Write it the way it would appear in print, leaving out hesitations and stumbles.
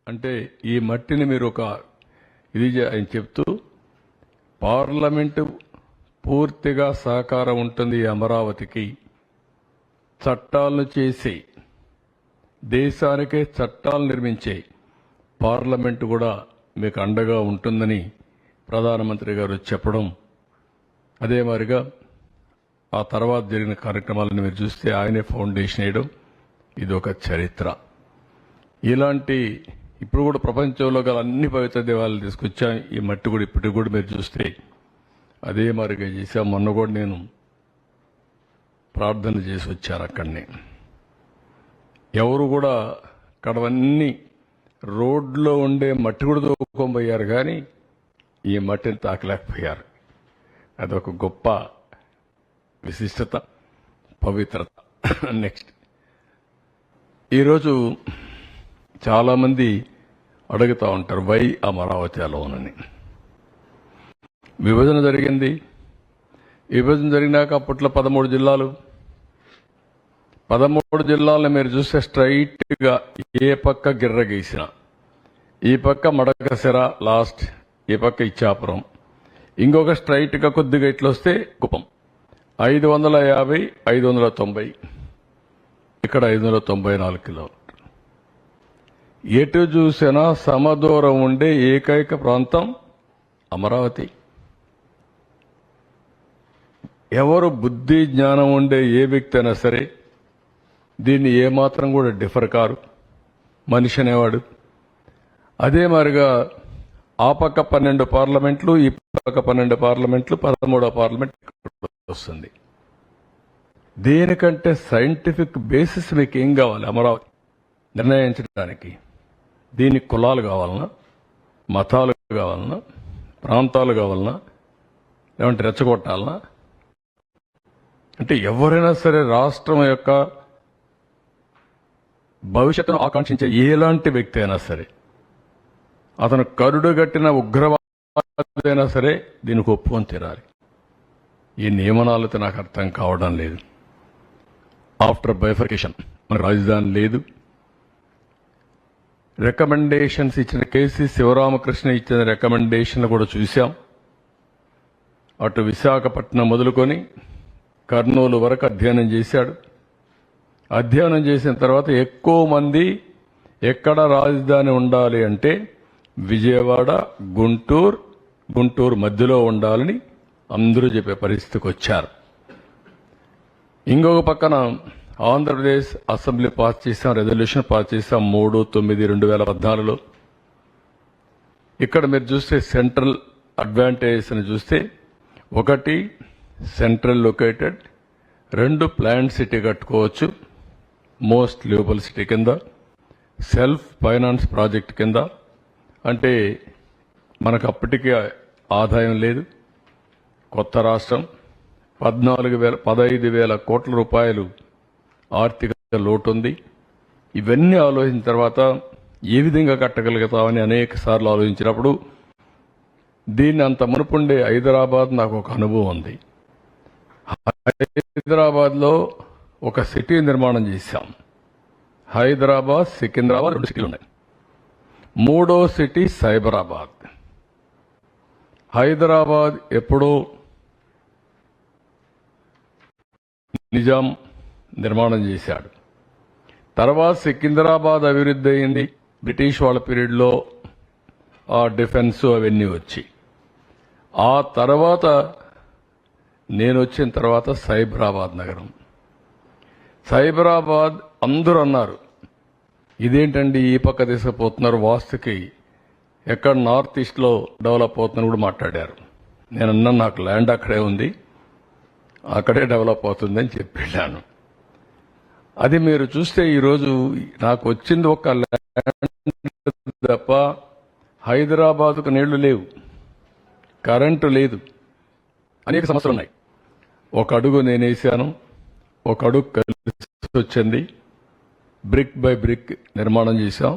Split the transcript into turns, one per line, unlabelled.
అంటే ఈ మట్టిని మీరు ఒక ఇది ఆయన చెప్తూ పార్లమెంటు పూర్తిగా సహకారం ఉంటుంది ఈ అమరావతికి, చట్టాలను చేసి దేశానికే చట్టాలు నిర్మించే పార్లమెంటు కూడా మీకు అండగా ఉంటుందని ప్రధానమంత్రి గారు చెప్పడం, అదే మాదిరిగా ఆ తర్వాత జరిగిన కార్యక్రమాలను మీరు చూస్తే ఆయనే ఫౌండేషన్ వేయడం, ఇది ఒక చరిత్ర. ఇలాంటి ఇప్పుడు కూడా ప్రపంచంలో గల అన్ని పవిత్ర దేవాలయాలు తీసుకొచ్చాం. ఈ మట్టి కూడా ఇప్పటికి కూడా మీరు చూస్తే అదే మాదిరిగా చేశాం. మొన్న కూడా నేను ప్రార్థన చేసి వచ్చాను అక్కడనే. ఎవరు కూడా అక్కడవన్నీ రోడ్లో ఉండే మట్టి కూడా తోడుకోబోయారు, కానీ ఈ మట్టిని తాకలేకపోయారు. అదొక గొప్ప విశిష్టత, పవిత్రత. నెక్స్ట్, ఈరోజు చాలామంది అడుగుతూ ఉంటారు వై అమరావతి అలోనని. విభజన జరిగింది. విభజన జరిగినాక అప్పట్లో 13 జిల్లాలు. 13 జిల్లాలను మీరు చూస్తే స్ట్రైట్గా ఏ పక్క గిర్ర గీసిన, ఈ పక్క మడకసిర లాస్ట్, ఈ పక్క ఇచ్చాపురం, ఇంకొక స్ట్రైట్గా కొద్దిగా ఇట్లా వస్తే కుప్పం. 550, 590, ఇక్కడ 594 కిలోమీటర్లు. ఎటు చూసినా సమదూరం ఉండే ఏకైక ప్రాంతం అమరావతి. ఎవరు బుద్ధి జ్ఞానం ఉండే ఏ వ్యక్తి అయినా సరే దీన్ని ఏమాత్రం కూడా డిఫర్ కారు మనిషి అనేవాడు. అదే మాదిరిగా ఆ పక్క 12 పార్లమెంట్లు, ఈ పక్క 12 పార్లమెంట్లు, 13వ పార్లమెంట్ వస్తుంది. దేనికంటే సైంటిఫిక్ బేసిస్ మీకు ఏం కావాలి అమరావతి నిర్ణయించడానికి? దీనికి కులాలు కావాలన్నా, మతాలు కావాలన్నా, ప్రాంతాలు కావాలన్నా, లేదంటే రెచ్చగొట్టాలన్నా? అంటే ఎవరైనా సరే రాష్ట్రం యొక్క భవిష్యత్తును ఆకాంక్షించే ఎలాంటి వ్యక్తి అయినా సరే, అతను కరుడుగట్టిన ఉగ్రవాదైనా సరే దీనికి ఒప్పుకొని తీరాలి. ఈ నియమనాలతో నాకు అర్థం కావడం లేదు. ఆఫ్టర్ బైఫర్కేషన్ మనకు రాజధాని లేదు. రికమెండేషన్స్ ఇచ్చిన కేసీ శివరామకృష్ణ ఇచ్చిన రికమెండేషన్లు కూడా చూశాం. అటు విశాఖపట్నం మొదలుకొని కర్నూలు వరకు అధ్యయనం చేశాడు. అధ్యయనం చేసిన తర్వాత ఎక్కువ మంది ఎక్కడ రాజధాని ఉండాలి అంటే విజయవాడ, గుంటూరు మధ్యలో ఉండాలని అందరూ చెప్పే పరిస్థితికి వచ్చారు. ఇంకొక పక్కన ఆంధ్రప్రదేశ్ అసెంబ్లీ పాస్ చేశాం, రెజల్యూషన్ పాస్ చేశాం 3/9/2014లో. ఇక్కడ మీరు చూస్తే సెంట్రల్ అడ్వాంటేజెస్ అని చూస్తే, 1 సెంట్రల్ లొకేటెడ్, 2 ప్లాంట్ సిటీ కట్టుకోవచ్చు మోస్ట్ లివబుల్ సిటీ కింద, సెల్ఫ్ ఫైనాన్స్ ప్రాజెక్ట్ కింద. అంటే మనకు అప్పటికే ఆదాయం లేదు, కొత్త రాష్ట్రం, 15,000 కోట్ల రూపాయలు ఆర్థిక లోటు ఉంది. ఇవన్నీ ఆలోచించిన తర్వాత ఏ విధంగా కట్టగలుగుతామని అనేక సార్లు ఆలోచించినప్పుడు దీన్ని అంత మునుపుండే హైదరాబాద్ నాకు ఒక అనుభవం ఉంది. హైదరాబాద్లో ఒక సిటీ నిర్మాణం చేశాం. హైదరాబాద్, సికింద్రాబాద్ 2 సిటీలు ఉన్నాయి. 3వ సిటీ సైబరాబాద్. హైదరాబాద్ ఎప్పుడో నిజాం నిర్మాణం చేశాడు. తర్వాత సికింద్రాబాద్ అభివృద్ధి అయింది బ్రిటిష్ వాళ్ళ పీరియడ్లో, ఆ డిఫెన్స్ అవన్నీ వచ్చి. ఆ తర్వాత నేను వచ్చిన తర్వాత సైబరాబాద్ నగరం. సైబరాబాద్ అందరూ అన్నారు ఇదేంటండి ఈ పక్క తీసుకుపోతున్నారు, వాస్తుకి ఎక్కడ నార్త్ ఈస్ట్లో డెవలప్ అవుతుందని కూడా మాట్లాడారు. నేను అన్నా నాకు ల్యాండ్ అక్కడే ఉంది, అక్కడే డెవలప్ అవుతుందని చెప్పాను. అది మీరు చూస్తే ఈరోజు నాకు వచ్చింది ఒక ల్యాండ్ తప్ప హైదరాబాద్కు నీళ్లు లేవు, కరెంటు లేదు, అనేక సమస్యలు ఉన్నాయి. ఒక అడుగు నేను వేసాను, ఒక అడుగు కలిసి వచ్చింది, బ్రిక్ బై బ్రిక్ నిర్మాణం చేశాం.